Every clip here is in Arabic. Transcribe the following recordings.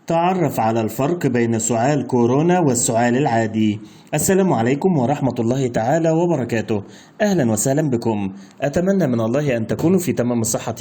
تعرف على الفرق بين سعال كورونا والسعال العادي. السلام عليكم ورحمة الله تعالى وبركاته. أهلا وسهلا بكم. أتمنى من الله أن تكونوا في تمام الصحة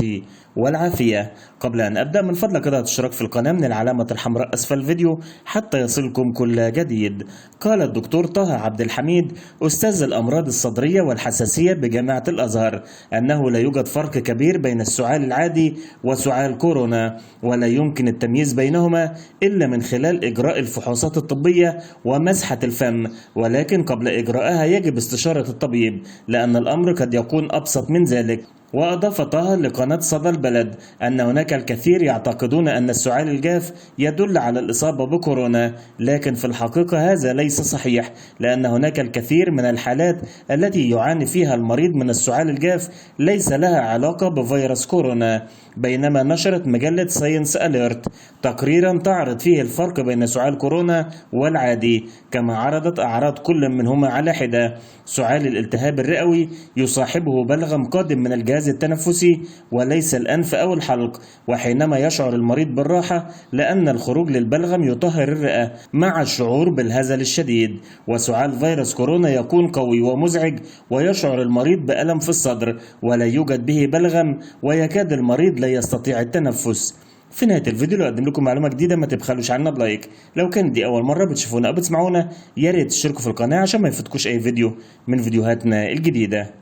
والعافية. قبل أن أبدأ من فضلك اضغط اشتراك في القناة من العلامة الحمراء أسفل الفيديو حتى يصلكم كل جديد. قال الدكتور طه عبد الحميد أستاذ الأمراض الصدرية والحساسية بجامعة الأزهر أنه لا يوجد فرق كبير بين السعال العادي وسعال كورونا، ولا يمكن التمييز بينهما إلا من خلال إجراء الفحوصات الطبية ومسحة الفم، ولكن قبل إجراءها يجب استشارة الطبيب لأن الأمر قد يكون أبسط من ذلك. وأضاف طه لقناة صدى البلد أن هناك الكثير يعتقدون أن السعال الجاف يدل على الإصابة بكورونا، لكن في الحقيقة هذا ليس صحيح، لأن هناك الكثير من الحالات التي يعاني فيها المريض من السعال الجاف ليس لها علاقة بفيروس كورونا. بينما نشرت مجلة ساينس أليرت تقريرا تعرض فيه الفرق بين سعال كورونا والعادي، كما عرضت أعراض كل منهما على حدة. سعال الالتهاب الرئوي يصاحبه بلغم قادم من الجهاز التنفسي وليس الأنف أو الحلق، وحينما يشعر المريض بالراحة لأن الخروج للبلغم يطهر الرئة مع الشعور بالهزل الشديد. وسعال فيروس كورونا يكون قوي ومزعج ويشعر المريض بألم في الصدر ولا يوجد به بلغم ويكاد المريض لا يستطيع التنفس. في نهاية الفيديو لو أقدم لكم معلومة جديدة ما تبخلوش عنا بلايك. لو كانت دي أول مرة بتشوفونا أو بتسمعونا يا ريت تشتركوا في القناة عشان ما يفوتكوش أي فيديو من فيديوهاتنا الجديدة.